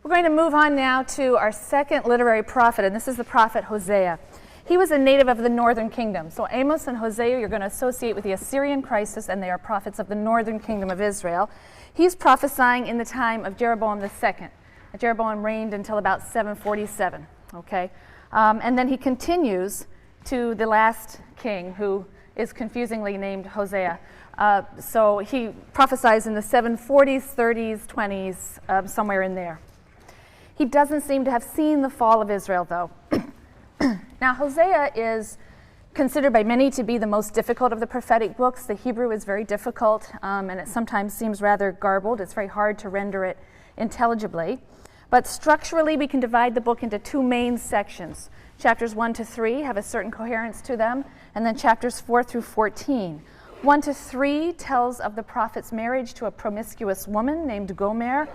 We're going to move on now to our second literary prophet, and this is the prophet Hosea. He was a native of the northern kingdom. So Amos and Hosea you're going to associate with the Assyrian crisis, and they are prophets of the northern kingdom of Israel. He's prophesying in the time of Jeroboam II. Jeroboam reigned until about 747, okay? And then he continues to the last king, who is confusingly named Hosea. So he prophesies in the 740s, 30s, 20s, somewhere in there. He doesn't seem to have seen the fall of Israel, though. Now, Hosea is considered by many to be the most difficult of the prophetic books. The Hebrew is very difficult, and it sometimes seems rather garbled. It's very hard to render it intelligibly. But structurally, we can divide the book into two main sections. Chapters 1 to 3 have a certain coherence to them, and then chapters 4 through 14. 1 to 3 tells of the prophet's marriage to a promiscuous woman named Gomer.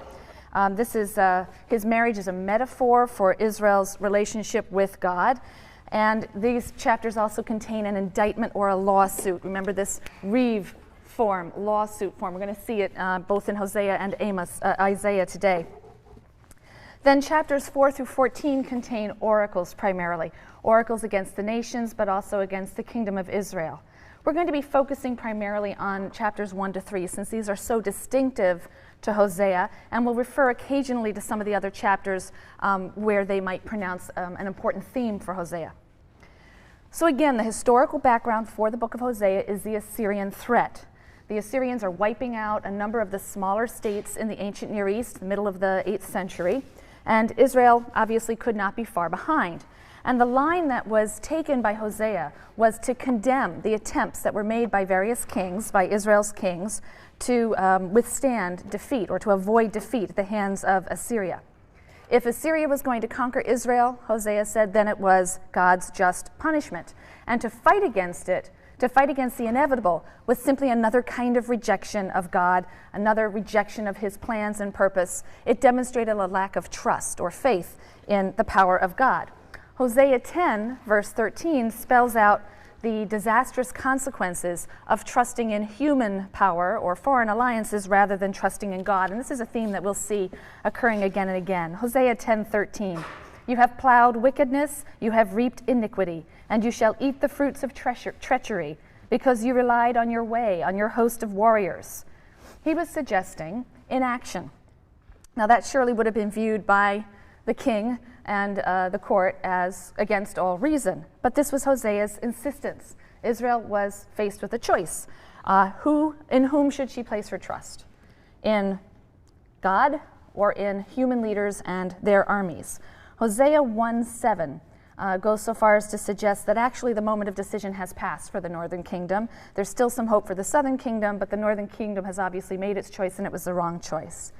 His marriage is a metaphor for Israel's relationship with God. And these chapters also contain an indictment or a lawsuit. Remember this Reeve form, lawsuit form. We're going to see it both in Hosea and Isaiah today. Then chapters 4 through 14 contain oracles primarily. Oracles against the nations, but also against the kingdom of Israel. We're going to be focusing primarily on chapters 1 to 3, since these are so distinctive to Hosea, and we'll refer occasionally to some of the other chapters where they might pronounce an important theme for Hosea. So again, the historical background for the book of Hosea is the Assyrian threat. The Assyrians are wiping out a number of the smaller states in the ancient Near East, the middle of the 8th century, and Israel obviously could not be far behind. And the line that was taken by Hosea was to condemn the attempts that were made by various kings, by Israel's kings, to withstand defeat or to avoid defeat at the hands of Assyria. If Assyria was going to conquer Israel, Hosea said, then it was God's just punishment. And to fight against it, to fight against the inevitable, was simply another kind of rejection of God, another rejection of his plans and purpose. It demonstrated a lack of trust or faith in the power of God. Hosea 10, verse 13, spells out the disastrous consequences of trusting in human power or foreign alliances rather than trusting in God. And this is a theme that we'll see occurring again and again. Hosea 10:13. You have plowed wickedness, you have reaped iniquity, and you shall eat the fruits of treachery, because you relied on your way, on your host of warriors. He was suggesting inaction. Now that surely would have been viewed by the king and the court as against all reason. But this was Hosea's insistence. Israel was faced with a choice. In whom should she place her trust? In God or in human leaders and their armies? Hosea 1:7 goes so far as to suggest that actually the moment of decision has passed for the northern kingdom. There's still some hope for the southern kingdom, but the northern kingdom has obviously made its choice, and it was the wrong choice.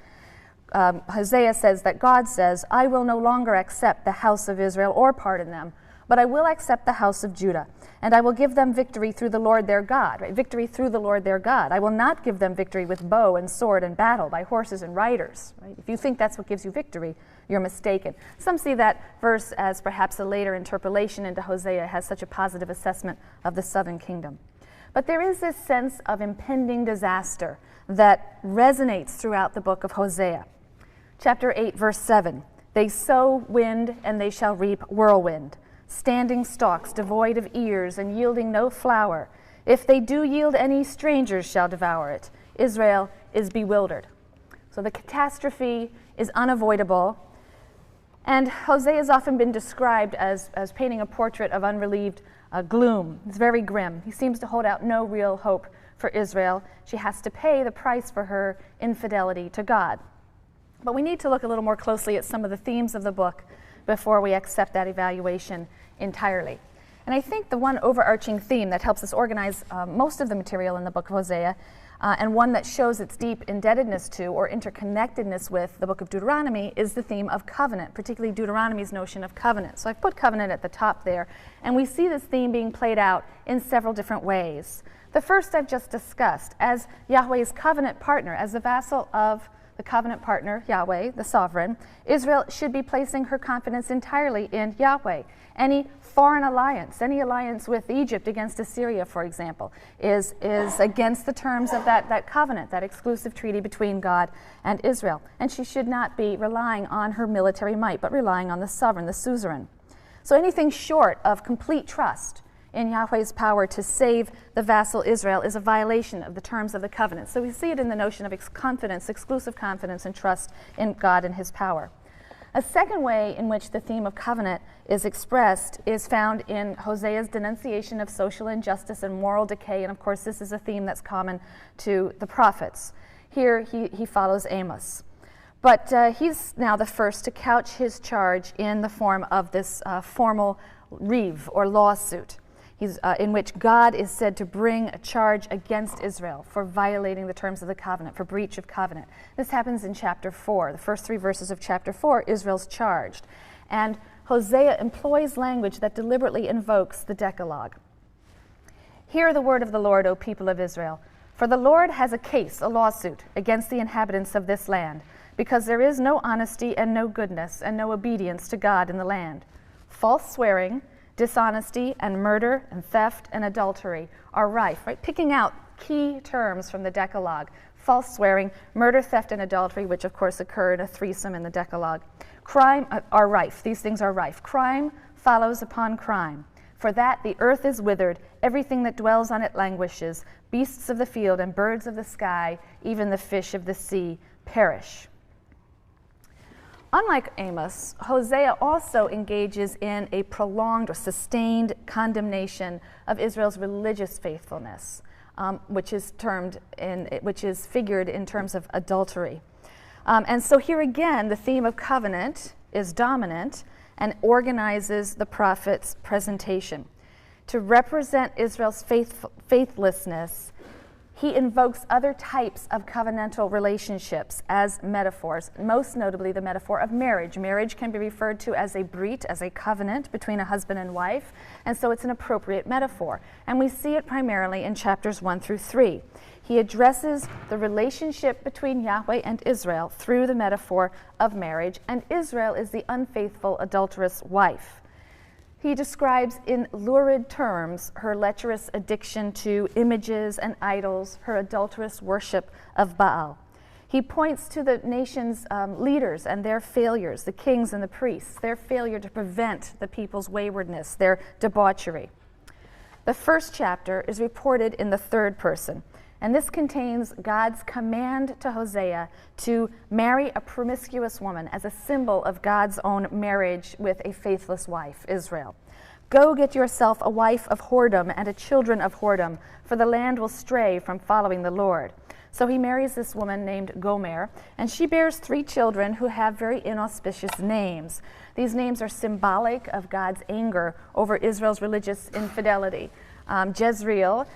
Hosea says that God says, I will no longer accept the house of Israel or pardon them, but I will accept the house of Judah, and I will give them victory through the Lord their God. Right? Victory through the Lord their God. I will not give them victory with bow and sword and battle, by horses and riders. Right? If you think that's what gives you victory, you're mistaken. Some see that verse as perhaps a later interpolation into Hosea has such a positive assessment of the southern kingdom. But there is this sense of impending disaster that resonates throughout the book of Hosea. Chapter 8, verse 7, they sow wind and they shall reap whirlwind, standing stalks devoid of ears and yielding no flower. If they do yield any, strangers shall devour it. Israel is bewildered. So the catastrophe is unavoidable, and Hosea has often been described as painting a portrait of unrelieved gloom. It's very grim. He seems to hold out no real hope for Israel. She has to pay the price for her infidelity to God. But we need to look a little more closely at some of the themes of the book before we accept that evaluation entirely. And I think the one overarching theme that helps us organize most of the material in the book of Hosea, and one that shows its deep indebtedness to or interconnectedness with the book of Deuteronomy, is the theme of covenant, particularly Deuteronomy's notion of covenant. So I've put covenant at the top there, and we see this theme being played out in several different ways. The first I've just discussed, as Yahweh's covenant partner, as the vassal of the covenant partner, Yahweh, the sovereign, Israel should be placing her confidence entirely in Yahweh. Any foreign alliance, any alliance with Egypt against Assyria, for example, is against the terms of that covenant, that exclusive treaty between God and Israel. And she should not be relying on her military might, but relying on the sovereign, the suzerain. So anything short of complete trust in Yahweh's power to save the vassal Israel is a violation of the terms of the covenant. So we see it in the notion of confidence, exclusive confidence and trust in God and his power. A second way in which the theme of covenant is expressed is found in Hosea's denunciation of social injustice and moral decay, and of course this is a theme that's common to the prophets. Here he follows Amos. But he's now the first to couch his charge in the form of this formal reeve or lawsuit. In which God is said to bring a charge against Israel for violating the terms of the covenant, for breach of covenant. This happens in chapter 4. The first 3 verses of chapter 4, Israel's charged. And Hosea employs language that deliberately invokes the Decalogue. Hear the word of the Lord, O people of Israel. For the Lord has a case, a lawsuit, against the inhabitants of this land, because there is no honesty and no goodness and no obedience to God in the land. False swearing, dishonesty and murder and theft and adultery are rife, right? Picking out key terms from the Decalogue. False swearing, murder, theft, and adultery, which of course occur in a threesome in the Decalogue. Crime are rife. These things are rife. Crime follows upon crime. For that the earth is withered, everything that dwells on it languishes. Beasts of the field and birds of the sky, even the fish of the sea, perish. Unlike Amos, Hosea also engages in a prolonged or sustained condemnation of Israel's religious faithfulness, which is figured in terms of adultery. And so here again, the theme of covenant is dominant and organizes the prophet's presentation. To represent Israel's faithlessness, he invokes other types of covenantal relationships as metaphors, most notably the metaphor of marriage. Marriage can be referred to as a brit, as a covenant between a husband and wife, and so it's an appropriate metaphor. And we see it primarily in chapters 1 through 3. He addresses the relationship between Yahweh and Israel through the metaphor of marriage, and Israel is the unfaithful, adulterous wife. He describes in lurid terms her lecherous addiction to images and idols, her adulterous worship of Baal. He points to the nation's leaders and their failures, the kings and the priests, their failure to prevent the people's waywardness, their debauchery. The first chapter is reported in the third person, and this contains God's command to Hosea to marry a promiscuous woman as a symbol of God's own marriage with a faithless wife, Israel. Go get yourself a wife of whoredom and a children of whoredom, for the land will stray from following the Lord. So he marries this woman named Gomer, and she bears 3 children who have very inauspicious names. These names are symbolic of God's anger over Israel's religious infidelity. Jezreel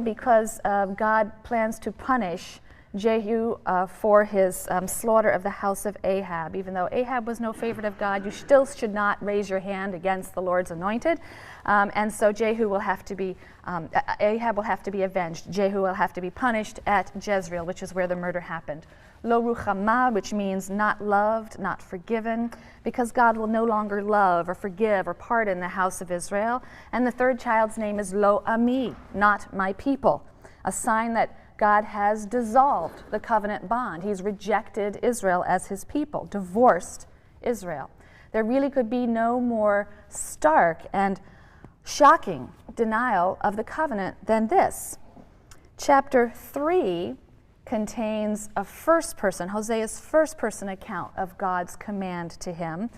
because God plans to punish Jehu for his slaughter of the house of Ahab. Even though Ahab was no favorite of God, you still should not raise your hand against the Lord's anointed. And so Ahab will have to be avenged. Jehu will have to be punished at Jezreel, which is where the murder happened. Lo ruchama, which means not loved, not forgiven, because God will no longer love or forgive or pardon the house of Israel. And the third child's name is Lo ami, not my people, a sign that God has dissolved the covenant bond. He's rejected Israel as his people, divorced Israel. There really could be no more stark and shocking denial of the covenant than this. Chapter 3 contains a Hosea's first person account of God's command to him.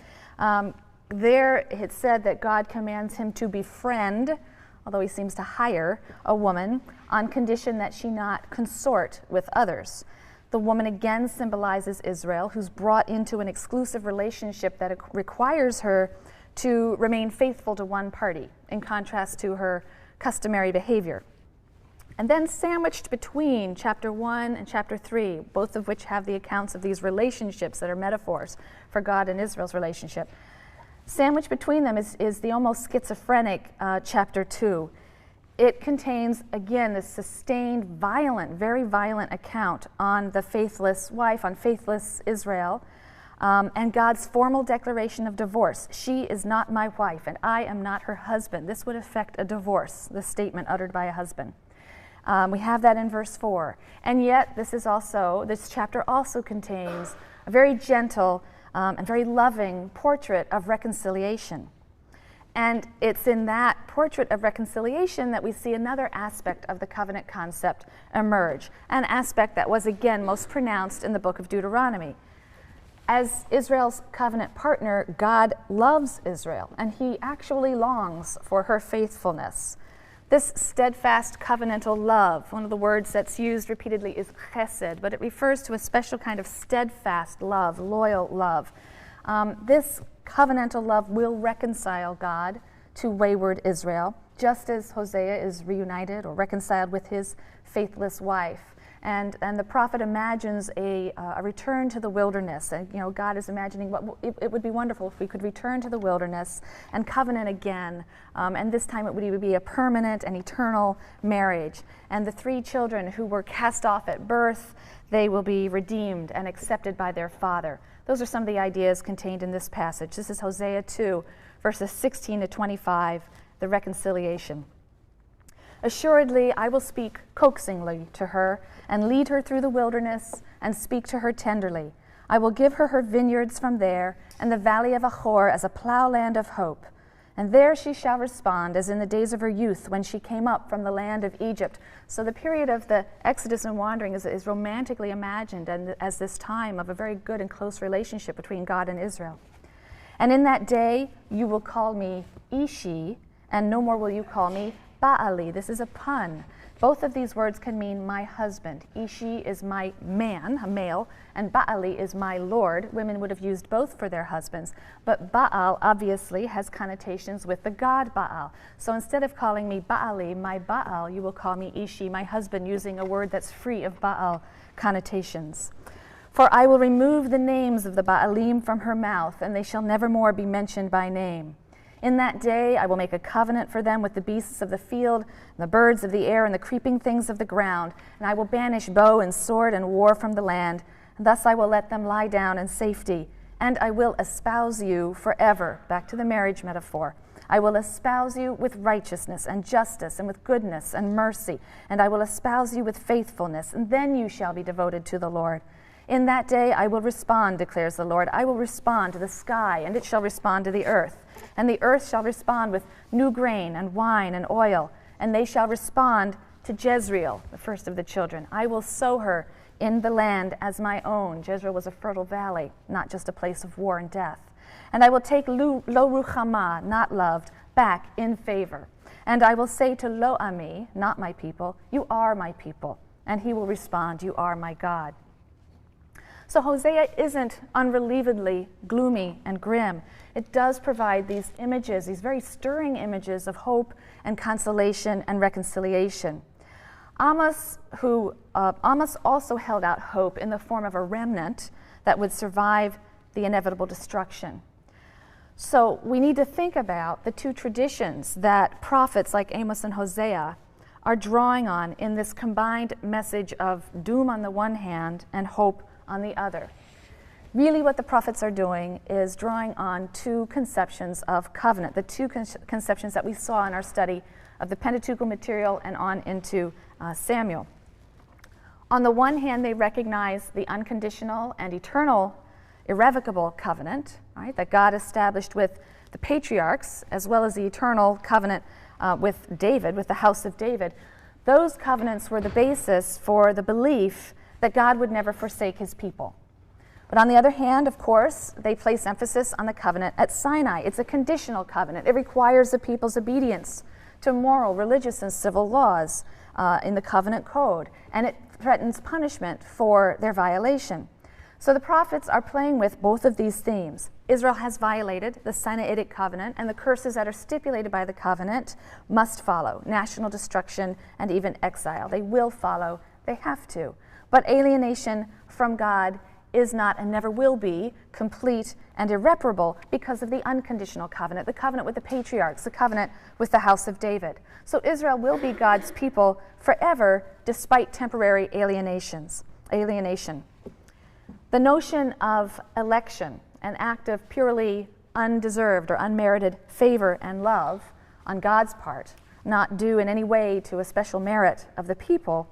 There it said that God commands him to befriend, although he seems to hire, a woman on condition that she not consort with others. The woman again symbolizes Israel, who's brought into an exclusive relationship that requires her to remain faithful to one party, in contrast to her customary behavior. And then sandwiched between chapter 1 and chapter 3, both of which have the accounts of these relationships that are metaphors for God and Israel's relationship, sandwiched between them is the almost schizophrenic chapter 2. it contains, again, this sustained, violent, very violent account on the faithless wife, on faithless Israel, and God's formal declaration of divorce. She is not my wife, and I am not her husband. This would affect a divorce, the statement uttered by a husband. We have that in verse 4. And yet, this chapter also contains a very gentle and very loving portrait of reconciliation. And it's in that portrait of reconciliation that we see another aspect of the covenant concept emerge, an aspect that was, again, most pronounced in the book of Deuteronomy. As Israel's covenant partner, God loves Israel, and he actually longs for her faithfulness. This steadfast covenantal love, one of the words that's used repeatedly is chesed, but it refers to a special kind of steadfast love, loyal love. This covenantal love will reconcile God to wayward Israel, just as Hosea is reunited or reconciled with his faithless wife. And the prophet imagines a return to the wilderness. And, God is imagining it would be wonderful if we could return to the wilderness and covenant again. And this time it would be a permanent and eternal marriage. And the 3 children who were cast off at birth, they will be redeemed and accepted by their father. Those are some of the ideas contained in this passage. This is Hosea 2, verses 16 to 25, the reconciliation. Assuredly, I will speak coaxingly to her and lead her through the wilderness and speak to her tenderly. I will give her vineyards from there and the valley of Achor as a plowland of hope. And there she shall respond as in the days of her youth when she came up from the land of Egypt. So the period of the Exodus and wandering is romantically imagined and as this time of a very good and close relationship between God and Israel. And in that day you will call me Ishi, and no more will you call me Baali. This is a pun. Both of these words can mean my husband. Ishi is my man, a male, and Baali is my lord. Women would have used both for their husbands. But Baal obviously has connotations with the god Baal. So instead of calling me Baali, my Baal, you will call me Ishi, my husband, using a word that's free of Baal connotations. For I will remove the names of the Baalim from her mouth, and they shall never more be mentioned by name. In that day I will make a covenant for them with the beasts of the field, and the birds of the air, and the creeping things of the ground, and I will banish bow and sword and war from the land, and thus I will let them lie down in safety, and I will espouse you forever. Back to the marriage metaphor. I will espouse you with righteousness and justice and with goodness and mercy, and I will espouse you with faithfulness, and then you shall be devoted to the Lord. In that day I will respond, declares the Lord. I will respond to the sky, and it shall respond to the earth. And the earth shall respond with new grain and wine and oil, and they shall respond to Jezreel, the first of the children. I will sow her in the land as my own. Jezreel was a fertile valley, not just a place of war and death. And I will take Lo Ruchama, not loved, back in favor. And I will say to Lo Ami, not my people, you are my people. And he will respond, you are my God. So Hosea isn't unrelievedly gloomy and grim. It does provide these images, these very stirring images of hope and consolation and reconciliation. Amos also held out hope in the form of a remnant that would survive the inevitable destruction. So we need to think about the 2 traditions that prophets like Amos and Hosea are drawing on in this combined message of doom on the one hand and hope on the other. Really what the prophets are doing is drawing on 2 conceptions of covenant, the 2 conceptions that we saw in our study of the Pentateuchal material and on into Samuel. On the one hand, they recognize the unconditional and eternal, irrevocable covenant, right, that God established with the patriarchs, as well as the eternal covenant with David, with the house of David. Those covenants were the basis for the belief that God would never forsake his people. But on the other hand, of course, they place emphasis on the covenant at Sinai. It's a conditional covenant. It requires the people's obedience to moral, religious, and civil laws in the covenant code, and it threatens punishment for their violation. So the prophets are playing with both of these themes. Israel has violated the Sinaitic covenant, and the curses that are stipulated by the covenant must follow: national destruction and even exile. They will follow. They have to. But alienation from God is not and never will be complete and irreparable because of the unconditional covenant, the covenant with the patriarchs, the covenant with the house of David. So Israel will be God's people forever despite temporary alienation. The notion of election, an act of purely undeserved or unmerited favor and love on God's part, not due in any way to a special merit of the people,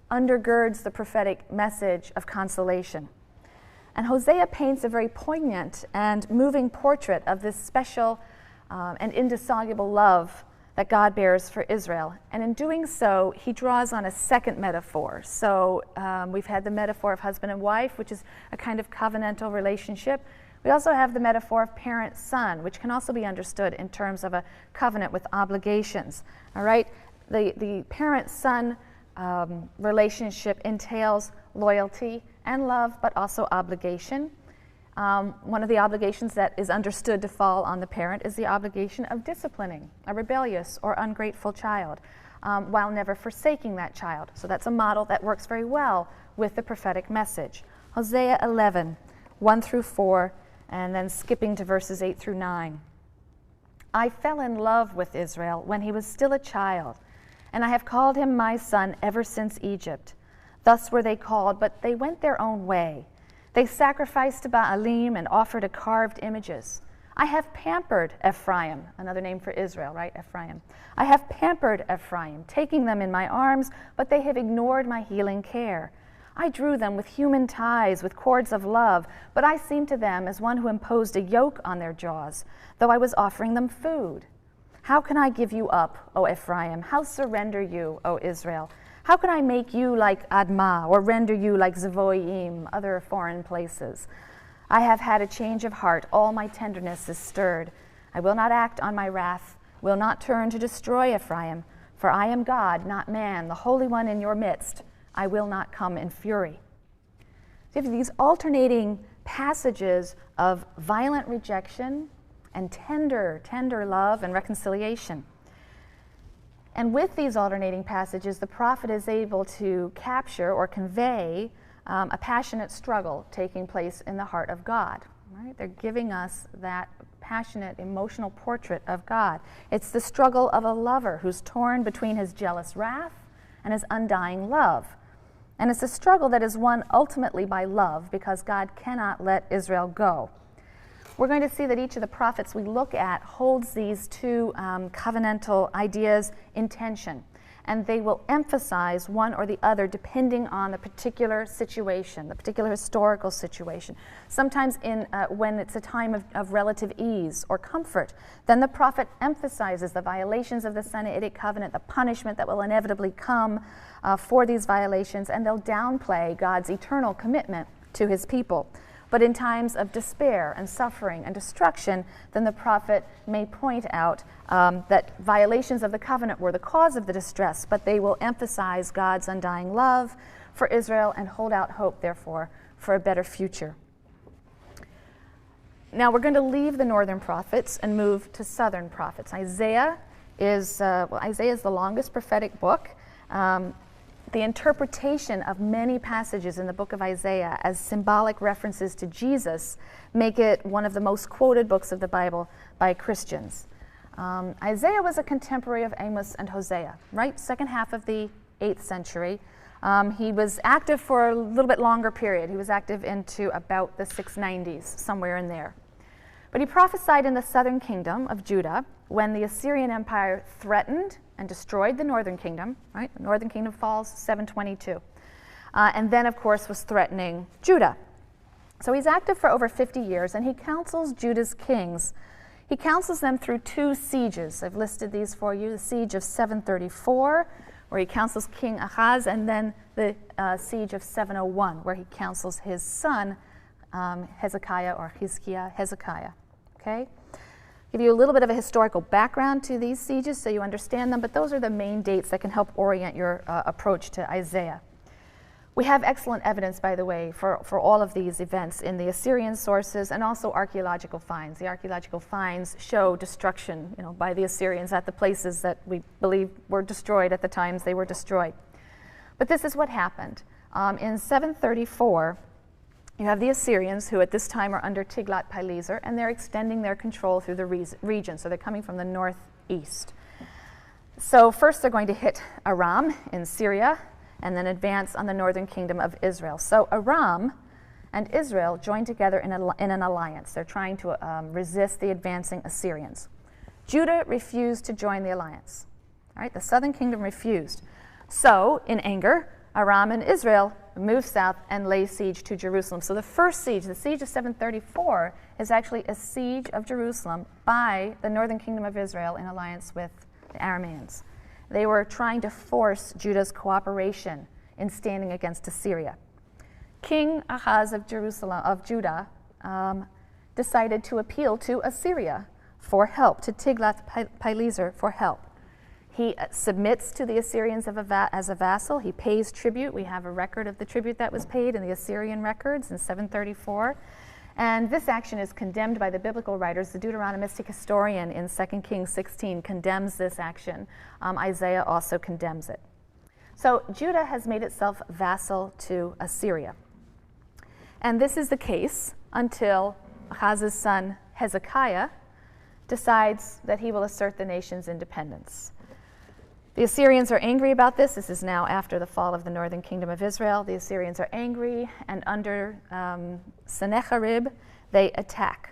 undergirds the prophetic message of consolation. And Hosea paints a very poignant and moving portrait of this special and indissoluble love that God bears for Israel. And in doing so, he draws on a second metaphor. So we've had the metaphor of husband and wife, which is a kind of covenantal relationship. We also have the metaphor of parent-son, which can also be understood in terms of a covenant with obligations. All right? The parent-son relationship entails loyalty and love, but also obligation. One of the obligations that is understood to fall on the parent is the obligation of disciplining a rebellious or ungrateful child while never forsaking that child. So that's a model that works very well with the prophetic message. Hosea 11, 1 through 4, and then skipping to verses 8 through 9. I fell in love with Israel when he was still a child, and I have called him my son ever since Egypt. Thus were they called, but they went their own way. They sacrificed to Baalim and offered to carved images. I have pampered Ephraim, another name for Israel, right? Ephraim. I have pampered Ephraim, taking them in my arms, but they have ignored my healing care. I drew them with human ties, with cords of love, but I seemed to them as one who imposed a yoke on their jaws, though I was offering them food. How can I give you up, O Ephraim? How surrender you, O Israel? How can I make you like Admah, or render you like Zeboim, other foreign places? I have had a change of heart. All my tenderness is stirred. I will not act on my wrath, will not turn to destroy Ephraim, for I am God, not man, the Holy One in your midst. I will not come in fury. So you have these alternating passages of violent rejection and tender love and reconciliation. And with these alternating passages, the prophet is able to capture or convey a passionate struggle taking place in the heart of God. Right? They're giving us that passionate, emotional portrait of God. It's the struggle of a lover who's torn between his jealous wrath and his undying love. And it's a struggle that is won ultimately by love, because God cannot let Israel go. We're going to see that each of the prophets we look at holds these two covenantal ideas in tension, and they will emphasize one or the other depending on the particular situation, the particular historical situation. Sometimes when it's a time of relative ease or comfort, then the prophet emphasizes the violations of the Sinaitic covenant, the punishment that will inevitably come for these violations, and they'll downplay God's eternal commitment to his people. But in times of despair and suffering and destruction, then the prophet may point out that violations of the covenant were the cause of the distress, but they will emphasize God's undying love for Israel and hold out hope, therefore, for a better future. Now we're going to leave the northern prophets and move to southern prophets. Isaiah is the longest prophetic book. The interpretation of many passages in the book of Isaiah as symbolic references to Jesus make it one of the most quoted books of the Bible by Christians. Isaiah was a contemporary of Amos and Hosea, right? Second half of the 8th century. He was active for a little bit longer period. He was active into about the 690s, somewhere in there. But he prophesied in the southern kingdom of Judah when the Assyrian Empire threatened and destroyed the northern kingdom, right? The northern kingdom falls 722. And then, of course, was threatening Judah. So he's active for over 50 years, and he counsels Judah's kings. He counsels them through 2 sieges. I've listed these for you. The siege of 734, where he counsels King Ahaz, and then the siege of 701, where he counsels his son, Hezekiah, or Hezekiah. Okay? Give you a little bit of a historical background to these sieges so you understand them, but those are the main dates that can help orient your approach to Isaiah. We have excellent evidence, by the way, for all of these events in the Assyrian sources and also archaeological finds. The archaeological finds show destruction, by the Assyrians at the places that we believe were destroyed at the times they were destroyed. But this is what happened. In 734, You have the Assyrians, who at this time are under Tiglath-Pileser, and they're extending their control through the region. So they're coming from the northeast. So first they're going to hit Aram in Syria, and then advance on the northern kingdom of Israel. So Aram and Israel join together in an alliance. They're trying to resist the advancing Assyrians. Judah refused to join the alliance. All right, the southern kingdom refused. So, in anger, Aram and Israel move south and lay siege to Jerusalem. So the first siege, the siege of 734, is actually a siege of Jerusalem by the northern kingdom of Israel in alliance with the Arameans. They were trying to force Judah's cooperation in standing against Assyria. King Ahaz of Judah, decided to appeal to Assyria for help, to Tiglath-Pileser for help. He submits to the Assyrians as a vassal. He pays tribute. We have a record of the tribute that was paid in the Assyrian records in 734. And this action is condemned by the biblical writers. The Deuteronomistic historian in 2 Kings 16 condemns this action. Isaiah also condemns it. So Judah has made itself vassal to Assyria. And this is the case until Ahaz's son Hezekiah decides that he will assert the nation's independence. The Assyrians are angry about this. This is now after the fall of the northern kingdom of Israel. The Assyrians are angry, and under Sennacherib, they attack.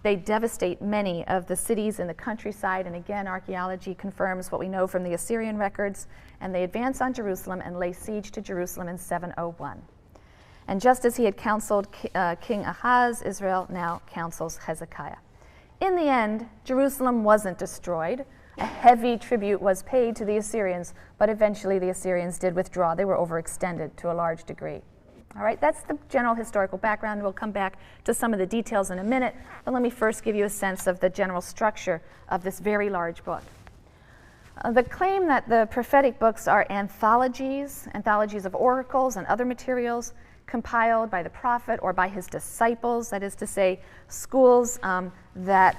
They devastate many of the cities in the countryside, and again, archaeology confirms what we know from the Assyrian records, and they advance on Jerusalem and lay siege to Jerusalem in 701. And just as he had counseled King Ahaz, Israel now counsels Hezekiah. In the end, Jerusalem wasn't destroyed. A heavy tribute was paid to the Assyrians, but eventually the Assyrians did withdraw. They were overextended to a large degree. All right, that's the general historical background. We'll come back to some of the details in a minute, but let me first give you a sense of the general structure of this very large book. The claim that the prophetic books are anthologies of oracles and other materials compiled by the prophet or by his disciples, that is to say, schools that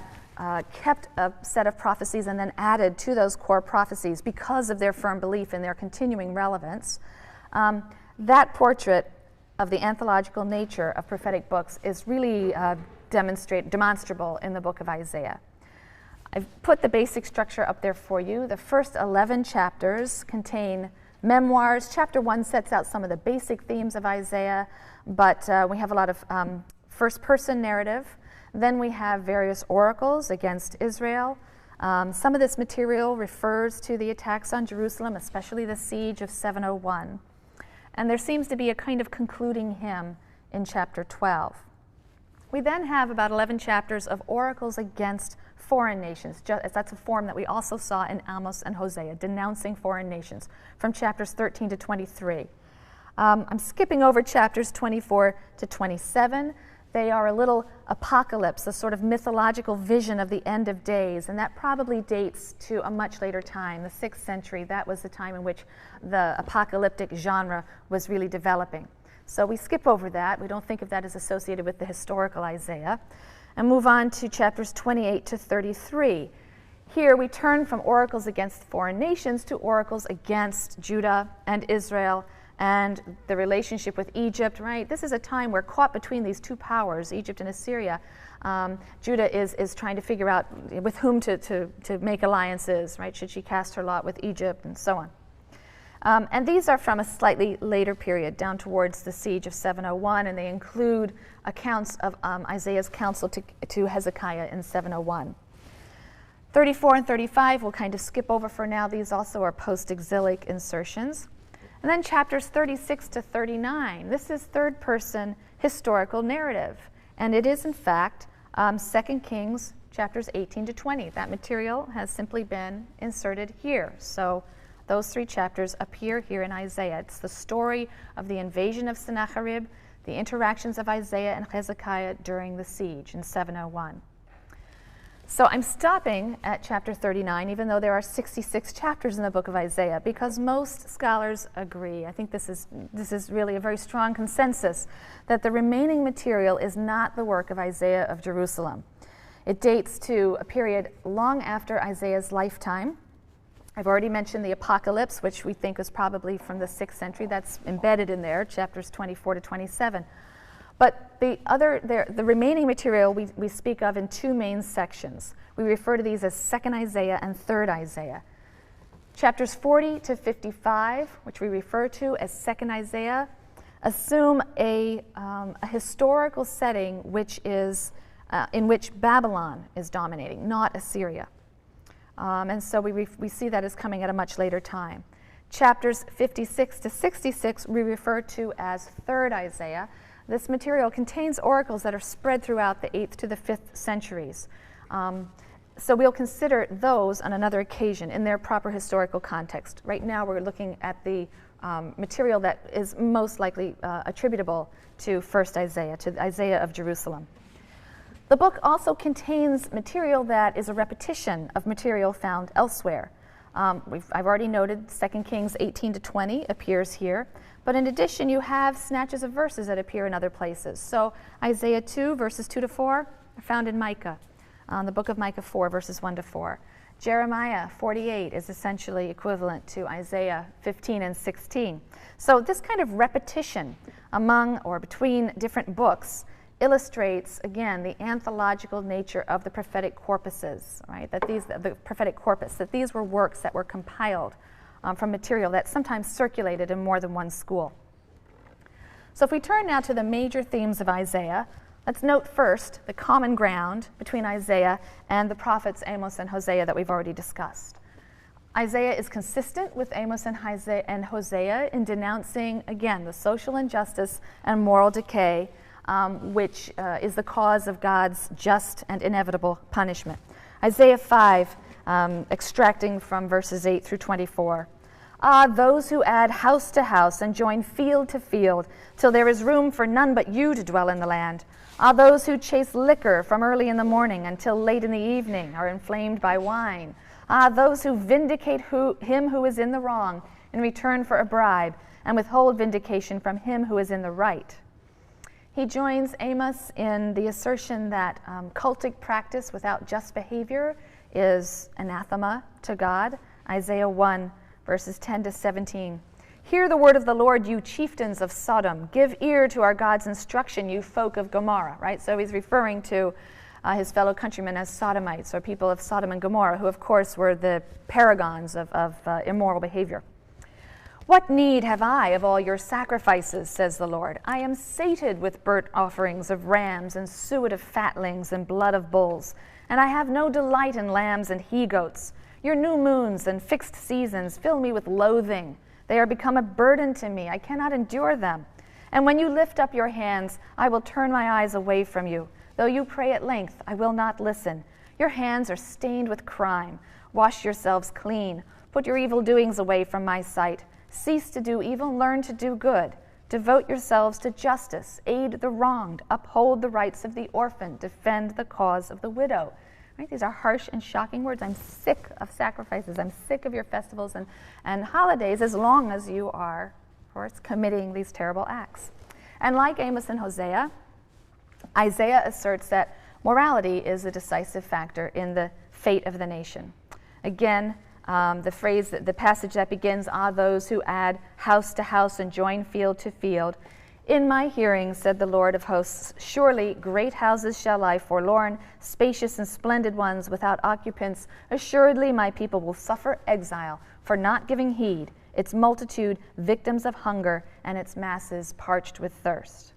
kept a set of prophecies and then added to those core prophecies because of their firm belief in their continuing relevance. That portrait of the anthological nature of prophetic books is really demonstrable in the book of Isaiah. I've put the basic structure up there for you. The first 11 chapters contain memoirs. Chapter 1 sets out some of the basic themes of Isaiah, but we have a lot of first-person narrative. Then we have various oracles against Israel. Some of this material refers to the attacks on Jerusalem, especially the siege of 701. And there seems to be a kind of concluding hymn in chapter 12. We then have about 11 chapters of oracles against foreign nations. That's a form that we also saw in Amos and Hosea, denouncing foreign nations, from chapters 13 to 23. I'm skipping over chapters 24 to 27. They are a little apocalypse, a sort of mythological vision of the end of days, and that probably dates to a much later time, the 6th century. That was the time in which the apocalyptic genre was really developing. So we skip over that. We don't think of that as associated with the historical Isaiah, and move on to chapters 28 to 33. Here we turn from oracles against foreign nations to oracles against Judah and Israel and the relationship with Egypt, right? This is a time where, caught between these two powers, Egypt and Assyria, Judah is trying to figure out with whom to make alliances, right? Should she cast her lot with Egypt, and so on. And these are from a slightly later period, down towards the siege of 701, and they include accounts of Isaiah's counsel to Hezekiah in 701. 34 and 35 we'll kind of skip over for now. These also are post-exilic insertions. And then chapters 36 to 39, this is third-person historical narrative. And it is, in fact, 2 Kings chapters 18 to 20. That material has simply been inserted here. So those 3 chapters appear here in Isaiah. It's the story of the invasion of Sennacherib, the interactions of Isaiah and Hezekiah during the siege in 701. So I'm stopping at chapter 39, even though there are 66 chapters in the book of Isaiah, because most scholars agree. I think this is really a very strong consensus that the remaining material is not the work of Isaiah of Jerusalem. It dates to a period long after Isaiah's lifetime. I've already mentioned the apocalypse, which we think is probably from the 6th century. That's embedded in there, chapters 24 to 27. But the remaining material we speak of in two main sections. We refer to these as 2nd Isaiah and 3rd Isaiah. Chapters 40 to 55, which we refer to as 2nd Isaiah, assume a historical setting which is in which Babylon is dominating, not Assyria. And so we see that as coming at a much later time. Chapters 56 to 66 we refer to as 3rd Isaiah. This material contains oracles that are spread throughout the 8th to the 5th centuries. So we'll consider those on another occasion in their proper historical context. Right now we're looking at the material that is most likely attributable to 1st Isaiah, to Isaiah of Jerusalem. The book also contains material that is a repetition of material found elsewhere. I've already noted 2 Kings 18 to 20 appears here, but in addition you have snatches of verses that appear in other places. So Isaiah 2 verses 2 to 4 are found in Micah, the book of Micah 4 verses 1 to 4. Jeremiah 48 is essentially equivalent to Isaiah 15 and 16. So this kind of repetition among or between different books illustrates, again, the anthological nature of the prophetic corpuses, right? The prophetic corpus, that these were works that were compiled from material that sometimes circulated in more than one school. So if we turn now to the major themes of Isaiah, let's note first the common ground between Isaiah and the prophets Amos and Hosea that we've already discussed. Isaiah is consistent with Amos and Hosea in denouncing, again, the social injustice and moral decay which is the cause of God's just and inevitable punishment. Isaiah 5, extracting from verses 8 through 24. Ah, those who add house to house and join field to field, till there is room for none but you to dwell in the land. Ah, those who chase liquor from early in the morning until late in the evening are inflamed by wine. Ah, those who vindicate him who is in the wrong in return for a bribe, and withhold vindication from him who is in the right. He joins Amos in the assertion that cultic practice without just behavior is anathema to God. Isaiah 1, verses 10 to 17. Hear the word of the Lord, you chieftains of Sodom. Give ear to our God's instruction, you folk of Gomorrah. Right? So he's referring to his fellow countrymen as Sodomites, or people of Sodom and Gomorrah, who of course were the paragons of immoral behavior. What need have I of all your sacrifices, says the Lord? I am sated with burnt offerings of rams and suet of fatlings and blood of bulls, and I have no delight in lambs and he-goats. Your new moons and fixed seasons fill me with loathing. They are become a burden to me. I cannot endure them. And when you lift up your hands, I will turn my eyes away from you. Though you pray at length, I will not listen. Your hands are stained with crime. Wash yourselves clean. Put your evil doings away from my sight. Cease to do evil, learn to do good. Devote yourselves to justice, aid the wronged, uphold the rights of the orphan, defend the cause of the widow. Right? These are harsh and shocking words. I'm sick of sacrifices. I'm sick of your festivals and holidays as long as you are, of course, committing these terrible acts. And like Amos and Hosea, Isaiah asserts that morality is a decisive factor in the fate of the nation. Again, the passage that begins, ah, those who add house to house and join field to field. In my hearing, said the Lord of hosts, surely great houses shall lie forlorn, spacious and splendid ones without occupants. Assuredly my people will suffer exile for not giving heed, its multitude victims of hunger, and its masses parched with thirst.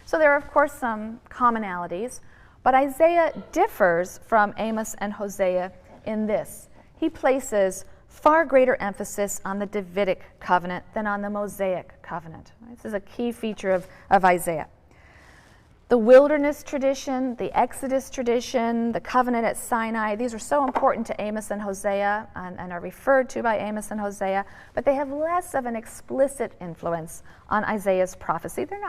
So there are, of course, some commonalities, but Isaiah differs from Amos and Hosea in this. He places far greater emphasis on the Davidic covenant than on the Mosaic covenant. This is a key feature of Isaiah. The wilderness tradition, the Exodus tradition, the covenant at Sinai, these are so important to Amos and Hosea and are referred to by Amos and Hosea, but they have less of an explicit influence on Isaiah's prophecy. They're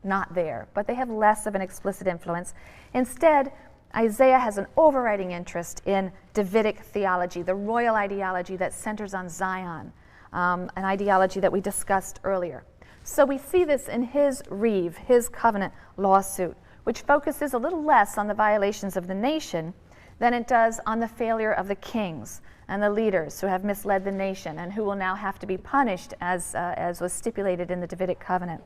not there, but they have less of an explicit influence. Instead, Isaiah has an overriding interest in Davidic theology, the royal ideology that centers on Zion, an ideology that we discussed earlier. So we see this in his Reeve, his covenant lawsuit, which focuses a little less on the violations of the nation than it does on the failure of the kings and the leaders who have misled the nation and who will now have to be punished as was stipulated in the Davidic covenant.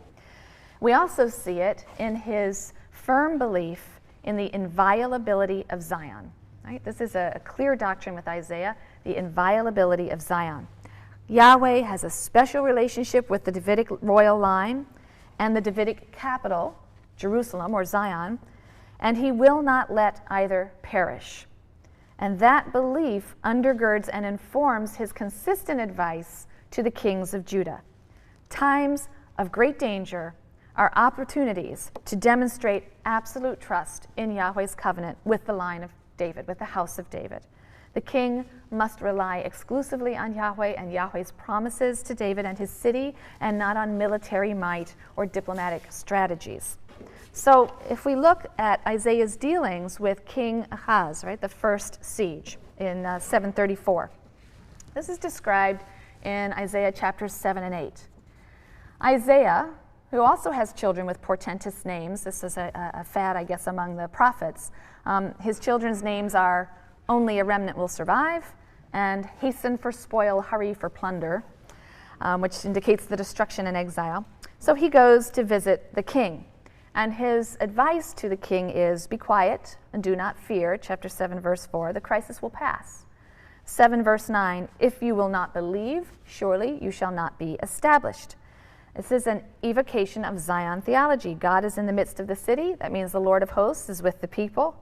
We also see it in his firm belief in the inviolability of Zion. Right? This is a clear doctrine with Isaiah, the inviolability of Zion. Yahweh has a special relationship with the Davidic royal line and the Davidic capital, Jerusalem or Zion, and he will not let either perish. And that belief undergirds and informs his consistent advice to the kings of Judah. Times of great danger are opportunities to demonstrate absolute trust in Yahweh's covenant with the line of David, with the house of David. The king must rely exclusively on Yahweh and Yahweh's promises to David and his city, and not on military might or diplomatic strategies. So if we look at Isaiah's dealings with King Ahaz, right, the first siege in 734, this is described in Isaiah chapters 7 and 8. Isaiah, who also has children with portentous names, this is a fad, I guess, among the prophets. His children's names are Only a Remnant Will Survive and Hasten for Spoil, Hurry for Plunder, which indicates the destruction and exile. So he goes to visit the king. And his advice to the king is, be quiet and do not fear, chapter 7, verse 4, the crisis will pass. 7, verse 9, if you will not believe, surely you shall not be established. This is an evocation of Zion theology. God is in the midst of the city. That means the Lord of hosts is with the people.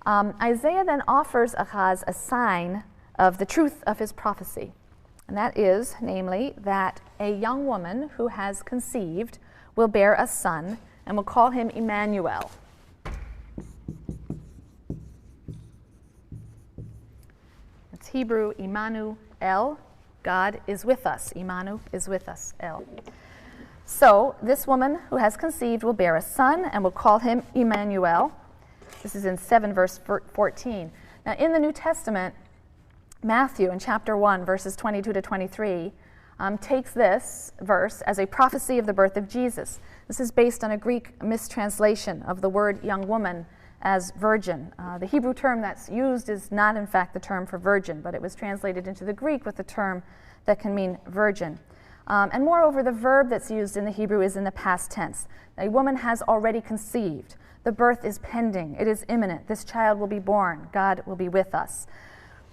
Isaiah then offers Ahaz a sign of the truth of his prophecy. And that is, namely, that a young woman who has conceived will bear a son and will call him Emmanuel. It's Hebrew, Immanuel. God is with us. Immanu is with us, El. So this woman who has conceived will bear a son and will call him Emmanuel. This is in 7 verse 14. Now in the New Testament, Matthew in chapter 1 verses 22 to 23 takes this verse as a prophecy of the birth of Jesus. This is based on a Greek mistranslation of the word young woman as virgin. The Hebrew term that's used is not in fact the term for virgin, but it was translated into the Greek with the term that can mean virgin. And moreover, the verb that's used in the Hebrew is in the past tense. A woman has already conceived. The birth is pending. It is imminent. This child will be born. God will be with us.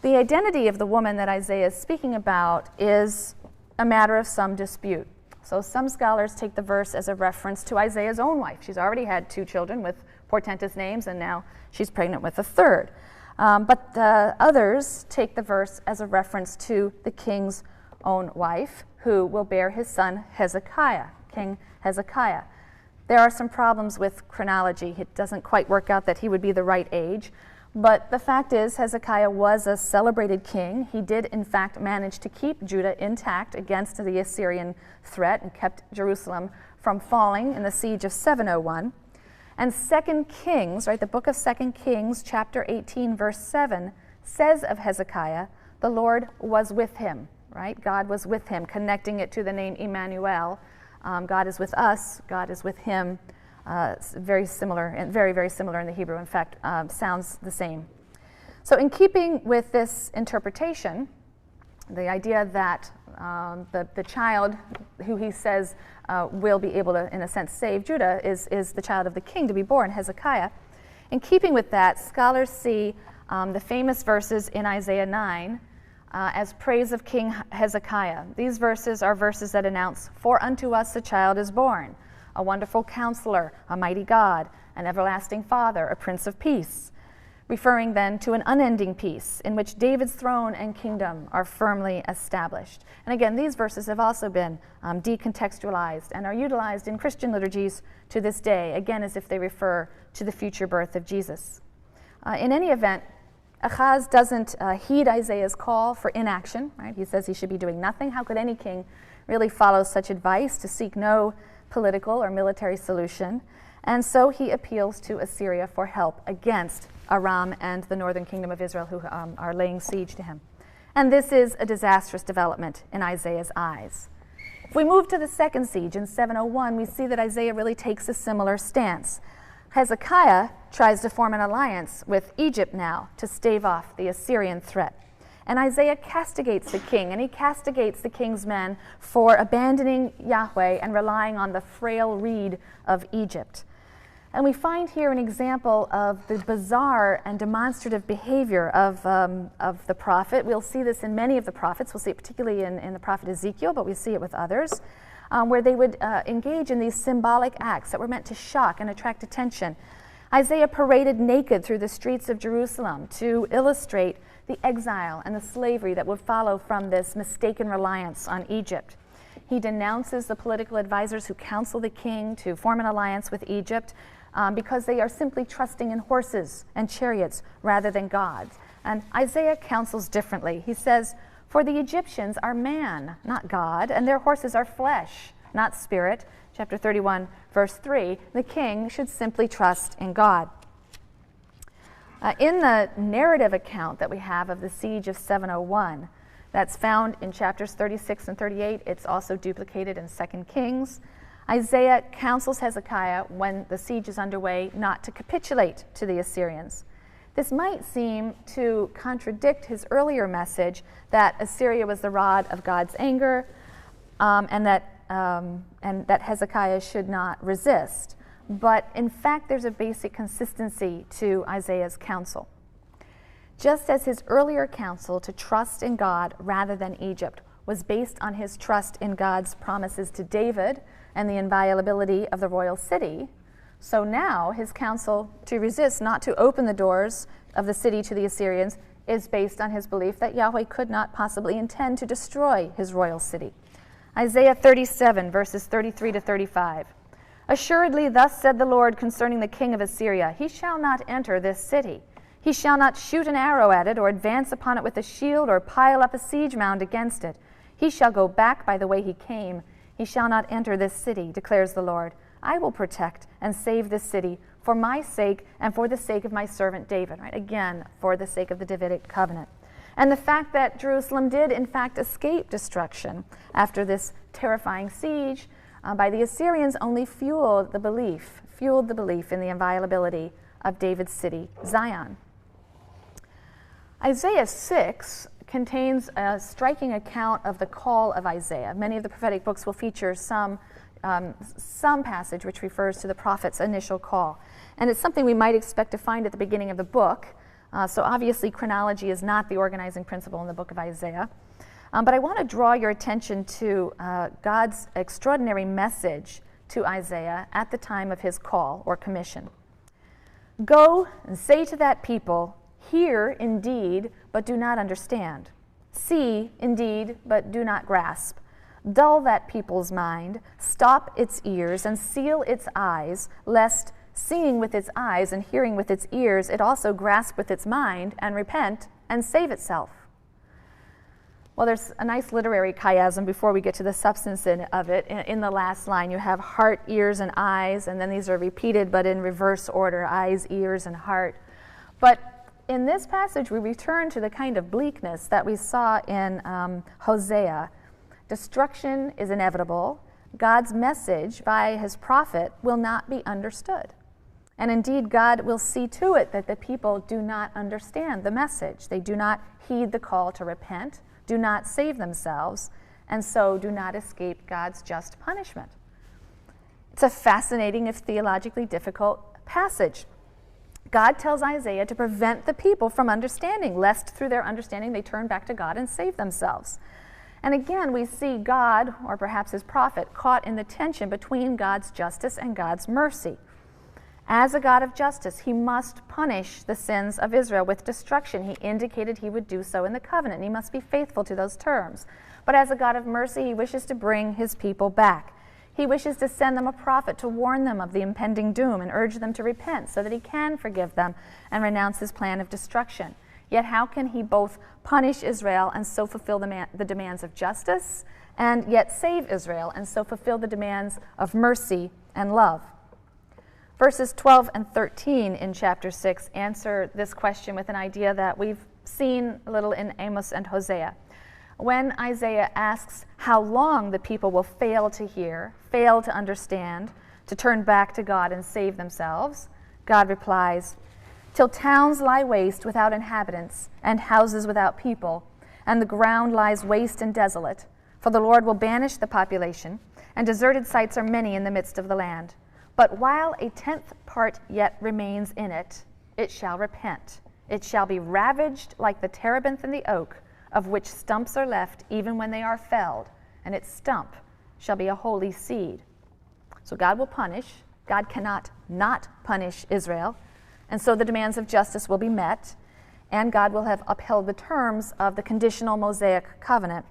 The identity of the woman that Isaiah is speaking about is a matter of some dispute. So some scholars take the verse as a reference to Isaiah's own wife. She's already had 2 children with portentous names, and now she's pregnant with a third. But others take the verse as a reference to the king's own wife, who will bear his son Hezekiah, King Hezekiah. There are some problems with chronology. It doesn't quite work out that he would be the right age. But the fact is, Hezekiah was a celebrated king. He did, in fact, manage to keep Judah intact against the Assyrian threat and kept Jerusalem from falling in the siege of 701. And 2 Kings, right, the book of 2 Kings, chapter 18, verse 7, says of Hezekiah, the Lord was with him, right? God was with him, connecting it to the name Emmanuel. God is with us, God is with him. Very similar, and very, very similar in the Hebrew. In fact, sounds the same. So in keeping with this interpretation, the idea that the child who he says will be able to, in a sense, save Judah is the child of the king to be born, Hezekiah. In keeping with that, scholars see the famous verses in Isaiah 9 as praise of King Hezekiah. These verses are verses that announce, "For unto us a child is born, a wonderful counselor, a mighty God, an everlasting Father, a Prince of Peace," referring then to an unending peace in which David's throne and kingdom are firmly established. And again, these verses have also been decontextualized and are utilized in Christian liturgies to this day, again as if they refer to the future birth of Jesus. In any event, Ahaz doesn't heed Isaiah's call for inaction, right? He says he should be doing nothing. How could any king really follow such advice to seek no political or military solution? And so he appeals to Assyria for help against Aram and the northern kingdom of Israel, who are laying siege to him. And this is a disastrous development in Isaiah's eyes. If we move to the second siege in 701, we see that Isaiah really takes a similar stance. Hezekiah tries to form an alliance with Egypt now to stave off the Assyrian threat. And Isaiah castigates the king, and he castigates the king's men for abandoning Yahweh and relying on the frail reed of Egypt. And we find here an example of the bizarre and demonstrative behavior of the prophet. We'll see this in many of the prophets. We'll see it particularly in the prophet Ezekiel, but we see it with others, where they would engage in these symbolic acts that were meant to shock and attract attention. Isaiah paraded naked through the streets of Jerusalem to illustrate the exile and the slavery that would follow from this mistaken reliance on Egypt. He denounces the political advisors who counsel the king to form an alliance with Egypt because they are simply trusting in horses and chariots rather than God. And Isaiah counsels differently. He says, "For the Egyptians are man, not God, and their horses are flesh, not spirit." Chapter 31, verse 3, the king should simply trust in God. In the narrative account that we have of the siege of 701, that's found in chapters 36 and 38, it's also duplicated in 2 Kings. Isaiah counsels Hezekiah when the siege is underway not to capitulate to the Assyrians. This might seem to contradict his earlier message that Assyria was the rod of God's anger, and that Hezekiah should not resist. But in fact, there's a basic consistency to Isaiah's counsel. Just as his earlier counsel to trust in God rather than Egypt was based on his trust in God's promises to David and the inviolability of the royal city, so now his counsel to resist, not to open the doors of the city to the Assyrians, is based on his belief that Yahweh could not possibly intend to destroy his royal city. Isaiah 37, verses 33 to 35. "Assuredly, thus said the Lord concerning the king of Assyria, he shall not enter this city. He shall not shoot an arrow at it, or advance upon it with a shield, or pile up a siege mound against it. He shall go back by the way he came. He shall not enter this city, declares the Lord. I will protect and save this city for my sake and for the sake of my servant David." Right? Again, for the sake of the Davidic covenant. And the fact that Jerusalem did, in fact, escape destruction after this terrifying siege by the Assyrians only fueled the belief in the inviolability of David's city, Zion. Isaiah 6 contains a striking account of the call of Isaiah. Many of the prophetic books will feature some passage which refers to the prophet's initial call. And it's something we might expect to find at the beginning of the book. So obviously chronology is not the organizing principle in the book of Isaiah. But I want to draw your attention to God's extraordinary message to Isaiah at the time of his call or commission. "Go and say to that people, hear indeed, but do not understand. See indeed, but do not grasp. Dull that people's mind, stop its ears, and seal its eyes, lest seeing with its eyes and hearing with its ears, it also grasp with its mind and repent and save itself." Well, there's a nice literary chiasm before we get to the substance of it. In the last line, you have heart, ears, and eyes, and then these are repeated, but in reverse order, eyes, ears, and heart. But in this passage, we return to the kind of bleakness that we saw in Hosea. Destruction is inevitable. God's message by his prophet will not be understood. And indeed, God will see to it that the people do not understand the message. They do not heed the call to repent, do not save themselves, and so do not escape God's just punishment. It's a fascinating, if theologically difficult, passage. God tells Isaiah to prevent the people from understanding, lest through their understanding they turn back to God and save themselves. And again, we see God, or perhaps his prophet, caught in the tension between God's justice and God's mercy. As a God of justice, he must punish the sins of Israel with destruction. He indicated he would do so in the covenant, and he must be faithful to those terms. But as a God of mercy, he wishes to bring his people back. He wishes to send them a prophet to warn them of the impending doom and urge them to repent so that he can forgive them and renounce his plan of destruction. Yet how can he both punish Israel and so fulfill the demands of justice, and yet save Israel and so fulfill the demands of mercy and love? Verses 12 and 13 in chapter 6 answer this question with an idea that we've seen a little in Amos and Hosea. When Isaiah asks how long the people will fail to hear, fail to understand, to turn back to God and save themselves, God replies, "Till towns lie waste without inhabitants and houses without people, and the ground lies waste and desolate. For the Lord will banish the population, and deserted sites are many in the midst of the land. But while a 10th part yet remains in it, it shall repent. It shall be ravaged like the terebinth and the oak, of which stumps are left even when they are felled, and its stump shall be a holy seed. So God will punish. God cannot not punish Israel, and so the demands of justice will be met, and God will have upheld the terms of the conditional Mosaic covenant.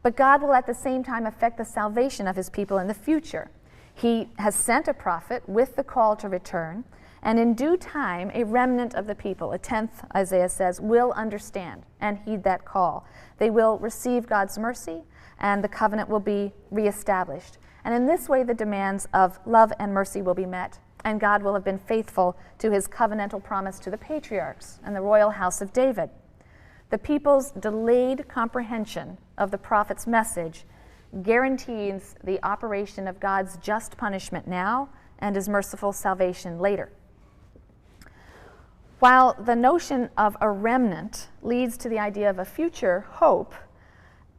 But God will at the same time effect the salvation of his people in the future. He has sent a prophet with the call to return, and in due time a remnant of the people, a 10th, Isaiah says, will understand and heed that call. They will receive God's mercy, and the covenant will be reestablished. And in this way the demands of love and mercy will be met, and God will have been faithful to his covenantal promise to the patriarchs and the royal house of David. The people's delayed comprehension of the prophet's message guarantees the operation of God's just punishment now and his merciful salvation later. While the notion of a remnant leads to the idea of a future hope,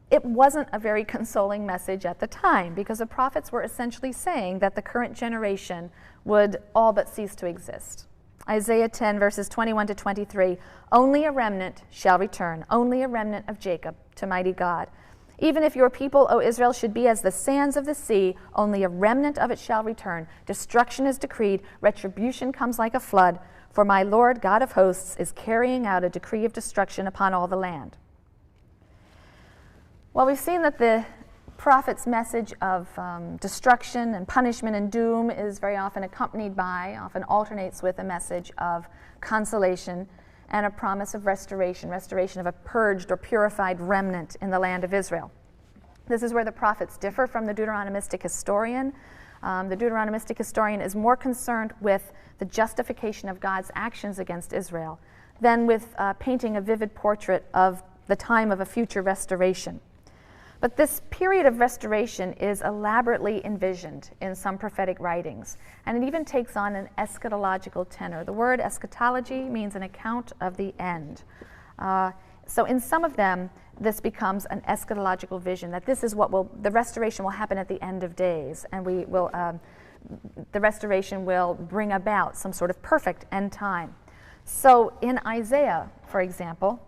it wasn't a very consoling message at the time, because the prophets were essentially saying that the current generation would all but cease to exist. Isaiah 10, verses 21 to 23, only a remnant shall return, only a remnant of Jacob to mighty God. Even if your people, O Israel, should be as the sands of the sea, only a remnant of it shall return. Destruction is decreed, retribution comes like a flood, for my Lord God of hosts is carrying out a decree of destruction upon all the land. Well, we've seen that the prophet's message of destruction and punishment and doom is very often accompanied by, often alternates with a message of consolation and a promise of restoration of a purged or purified remnant in the land of Israel. This is where the prophets differ from the Deuteronomistic historian. The Deuteronomistic historian is more concerned with the justification of God's actions against Israel than with painting a vivid portrait of the time of a future restoration. But this period of restoration is elaborately envisioned in some prophetic writings, and it even takes on an eschatological tenor. The word eschatology means an account of the end. So in some of them, this becomes an eschatological vision, that this is what the restoration will happen at the end of days, and the restoration will bring about some sort of perfect end time. So in Isaiah, for example,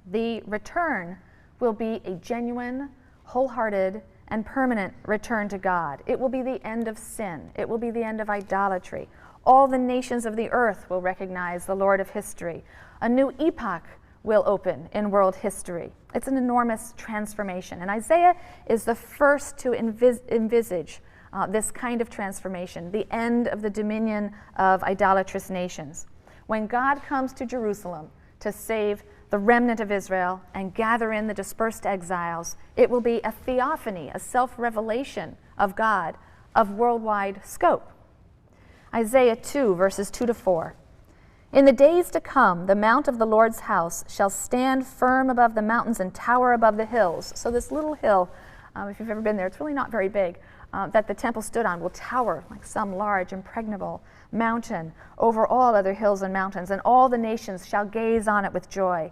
the return will be a genuine, wholehearted, and permanent return to God. It will be the end of sin. It will be the end of idolatry. All the nations of the earth will recognize the Lord of history. A new epoch will open in world history. It's an enormous transformation. And Isaiah is the first to envisage this kind of transformation, the end of the dominion of idolatrous nations. When God comes to Jerusalem to save the remnant of Israel and gather in the dispersed exiles, it will be a theophany, a self-revelation of God of worldwide scope. Isaiah 2, verses 2 to 4. In the days to come, the mount of the Lord's house shall stand firm above the mountains and tower above the hills. So this little hill, if you've ever been there, it's really not very big, that the temple stood on will tower like some large, impregnable mountain over all other hills and mountains, and all the nations shall gaze on it with joy.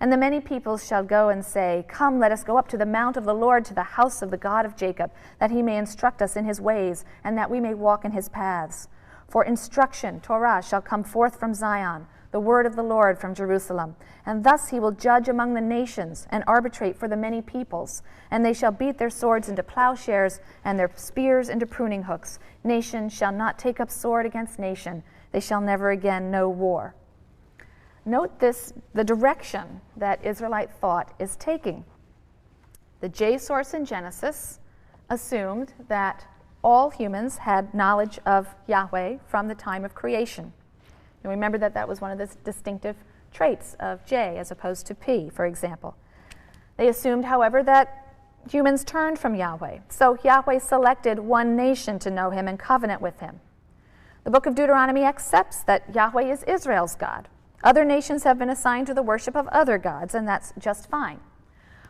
And the many peoples shall go and say, come, let us go up to the mount of the Lord, to the house of the God of Jacob, that he may instruct us in his ways, and that we may walk in his paths. For instruction, Torah, shall come forth from Zion, the word of the Lord from Jerusalem. And thus he will judge among the nations, and arbitrate for the many peoples. And they shall beat their swords into plowshares, and their spears into pruning hooks. Nation shall not take up sword against nation. They shall never again know war. Note this, the direction that Israelite thought is taking. The J source in Genesis assumed that all humans had knowledge of Yahweh from the time of creation. And remember that that was one of the distinctive traits of J as opposed to P, for example. They assumed, however, that humans turned from Yahweh. So Yahweh selected one nation to know him and covenant with him. The book of Deuteronomy accepts that Yahweh is Israel's God. Other nations have been assigned to the worship of other gods, and that's just fine.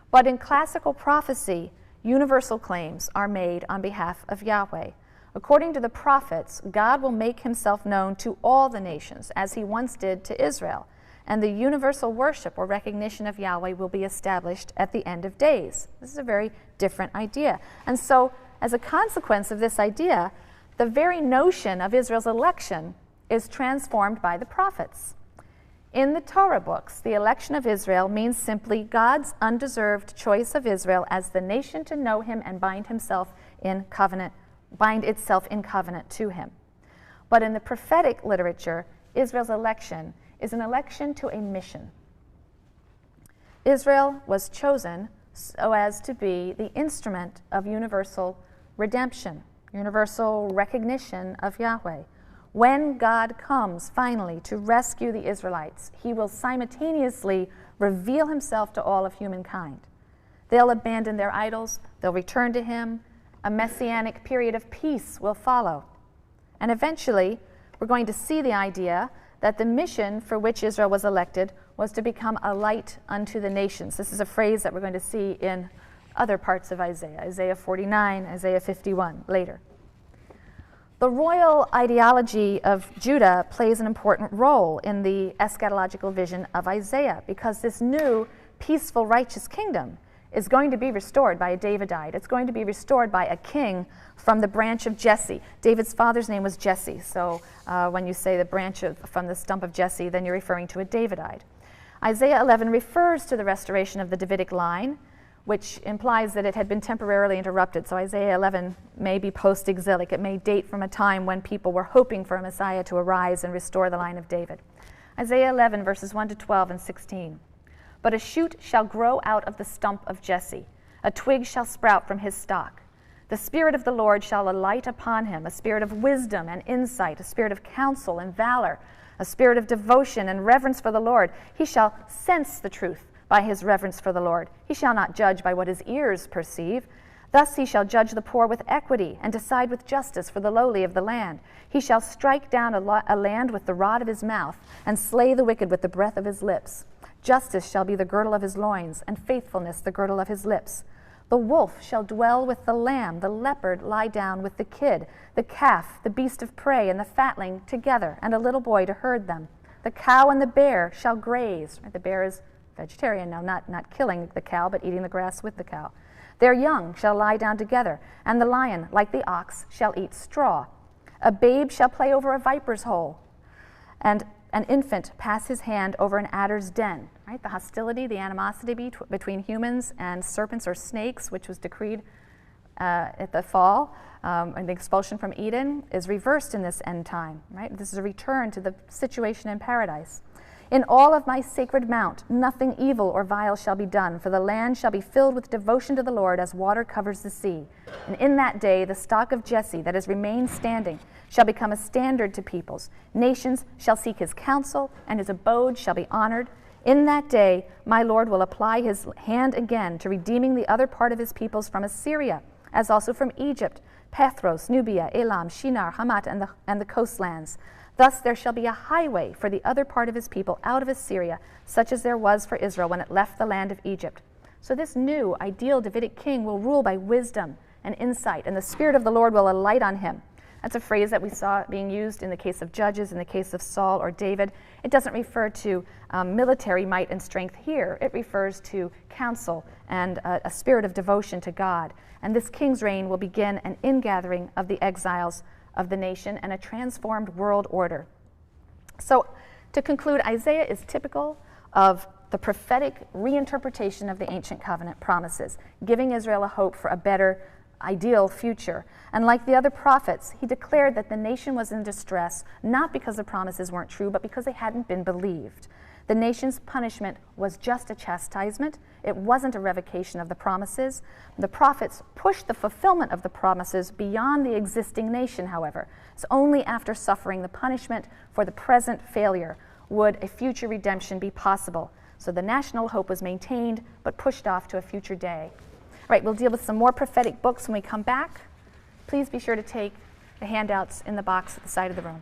But in classical prophecy, universal claims are made on behalf of Yahweh. According to the prophets, God will make himself known to all the nations, as he once did to Israel. and the universal worship or recognition of Yahweh will be established at the end of days. This is a very different idea. And so, as a consequence of this idea, the very notion of Israel's election is transformed by the prophets. In the Torah books, the election of Israel means simply God's undeserved choice of Israel as the nation to know him and bind itself in covenant to him. But in the prophetic literature, Israel's election is an election to a mission. Israel was chosen so as to be the instrument of universal redemption, universal recognition of Yahweh. When God comes finally to rescue the Israelites, he will simultaneously reveal himself to all of humankind. They'll abandon their idols, they'll return to him, a messianic period of peace will follow. And eventually, we're going to see the idea that the mission for which Israel was elected was to become a light unto the nations. This is a phrase that we're going to see in other parts of Isaiah, Isaiah 49, Isaiah 51, later. The royal ideology of Judah plays an important role in the eschatological vision of Isaiah because this new, peaceful, righteous kingdom is going to be restored by a Davidite. It's going to be restored by a king from the branch of Jesse. David's father's name was Jesse, so when you say the branch from the stump of Jesse, then you're referring to a Davidite. Isaiah 11 refers to the restoration of the Davidic line, which implies that it had been temporarily interrupted. So Isaiah 11 may be post-exilic. It may date from a time when people were hoping for a Messiah to arise and restore the line of David. Isaiah 11, verses 1 to 12 and 16. But a shoot shall grow out of the stump of Jesse. A twig shall sprout from his stalk. The Spirit of the Lord shall alight upon him, a spirit of wisdom and insight, a spirit of counsel and valor, a spirit of devotion and reverence for the Lord. He shall sense the truth by his reverence for the Lord. He shall not judge by what his ears perceive. Thus he shall judge the poor with equity and decide with justice for the lowly of the land. He shall strike down a land with the rod of his mouth and slay the wicked with the breath of his lips. Justice shall be the girdle of his loins and faithfulness the girdle of his lips. The wolf shall dwell with the lamb, the leopard lie down with the kid, the calf, the beast of prey, and the fatling together, and a little boy to herd them. The cow and the bear shall graze. The bear is vegetarian now, not killing the cow, but eating the grass with the cow. Their young shall lie down together, and the lion, like the ox, shall eat straw. A babe shall play over a viper's hole, and an infant pass his hand over an adder's den. Right? The hostility, the animosity between humans and serpents or snakes, which was decreed at the fall, and the expulsion from Eden, is reversed in this end time. Right? This is a return to the situation in paradise. In all of my sacred mount, nothing evil or vile shall be done, for the land shall be filled with devotion to the Lord as water covers the sea. And in that day the stock of Jesse that has remained standing shall become a standard to peoples. Nations shall seek his counsel, and his abode shall be honored. In that day my Lord will apply his hand again to redeeming the other part of his peoples from Assyria, as also from Egypt, Pathros, Nubia, Elam, Shinar, Hamat, and the coastlands. Thus there shall be a highway for the other part of his people out of Assyria, such as there was for Israel when it left the land of Egypt. So this new, ideal Davidic king will rule by wisdom and insight, and the Spirit of the Lord will alight on him. That's a phrase that we saw being used in the case of Judges, in the case of Saul or David. It doesn't refer to military might and strength here. It refers to counsel and a spirit of devotion to God. And this king's reign will begin an ingathering of the exiles of the nation and a transformed world order. So, to conclude, Isaiah is typical of the prophetic reinterpretation of the ancient covenant promises, giving Israel a hope for a better, ideal future. And like the other prophets, he declared that the nation was in distress, not because the promises weren't true, but because they hadn't been believed. The nation's punishment was just a chastisement. It wasn't a revocation of the promises. The prophets pushed the fulfillment of the promises beyond the existing nation, however. It's only after suffering the punishment for the present failure would a future redemption be possible. So the national hope was maintained, but pushed off to a future day. Right, we'll deal with some more prophetic books when we come back. Please be sure to take the handouts in the box at the side of the room.